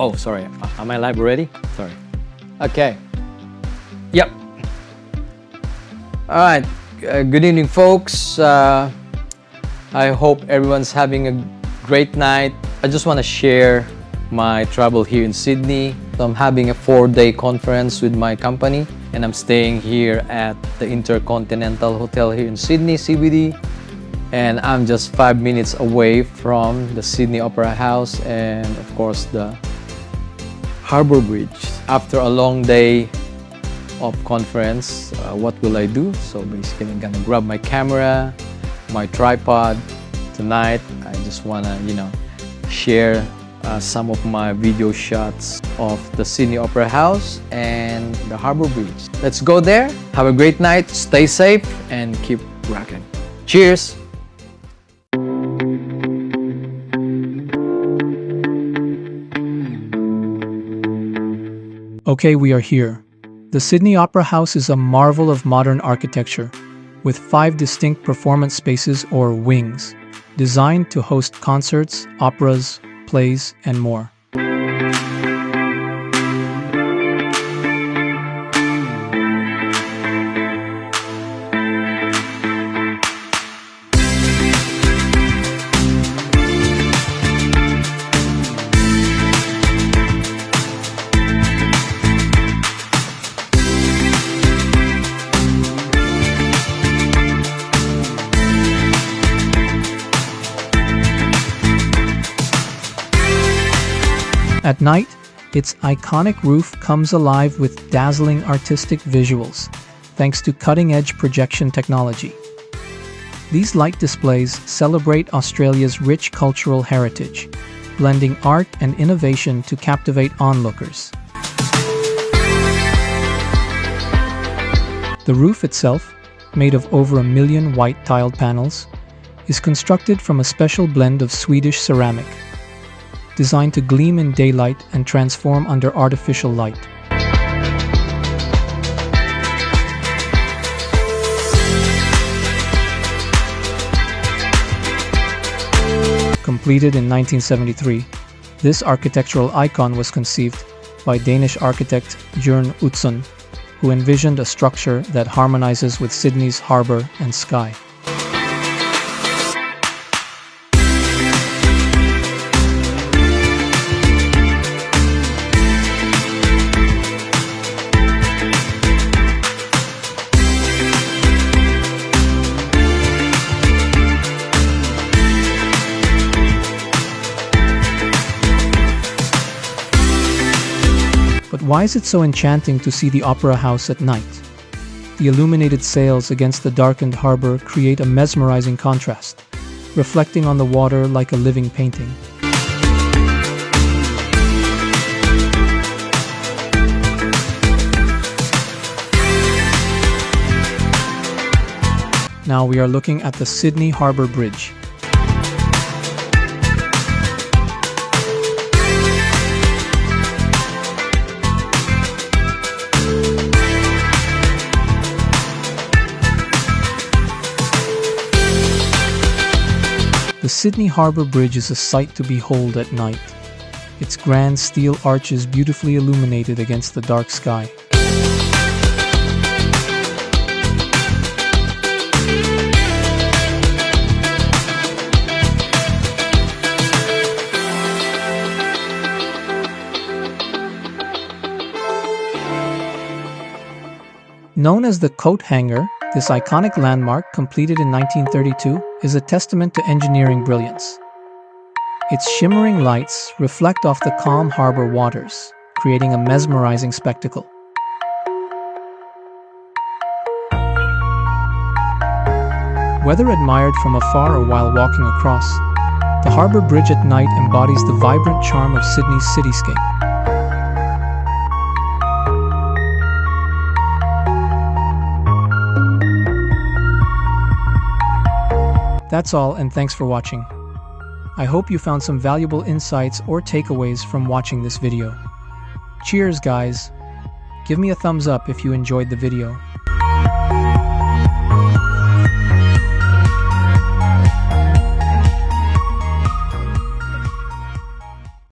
Oh, sorry. Am I live already? Sorry. Okay. Yep. All right. Good evening, folks. I hope everyone's having a great night. I just want to share my travel here in Sydney. So I'm having a 4-day conference with my company, and I'm staying here at the Intercontinental Hotel here in Sydney, CBD. And I'm just 5 minutes away from the Sydney Opera House and, of course, the Harbour Bridge. After a long day of conference, what will I do? So basically, I'm gonna grab my camera, my tripod. Tonight, I just wanna, share some of my video shots of the Sydney Opera House and the Harbour Bridge. Let's go there. Have a great night. Stay safe and keep rocking. Cheers. Okay, we are here. The Sydney Opera House is a marvel of modern architecture, with 5 distinct performance spaces or wings, designed to host concerts, operas, plays, and more. At night, its iconic roof comes alive with dazzling artistic visuals, thanks to cutting-edge projection technology. These light displays celebrate Australia's rich cultural heritage, blending art and innovation to captivate onlookers. The roof itself, made of over 1 million white tiled panels, is constructed from a special blend of Swedish ceramic, designed to gleam in daylight and transform under artificial light. Completed in 1973, this architectural icon was conceived by Danish architect Jørn Utzon, who envisioned a structure that harmonizes with Sydney's harbour and sky. But why is it so enchanting to see the Opera House at night? The illuminated sails against the darkened harbour create a mesmerizing contrast, reflecting on the water like a living painting. Now we are looking at the Sydney Harbour Bridge. The Sydney Harbour Bridge is a sight to behold at night, its grand steel arches beautifully illuminated against the dark sky. Known as the Coat Hanger, this iconic landmark, completed in 1932, is a testament to engineering brilliance. Its shimmering lights reflect off the calm harbour waters, creating a mesmerizing spectacle. Whether admired from afar or while walking across, the Harbour Bridge at night embodies the vibrant charm of Sydney's cityscape. That's all, and thanks for watching. I hope you found some valuable insights or takeaways from watching this video. Cheers, guys! Give me a thumbs up if you enjoyed the video.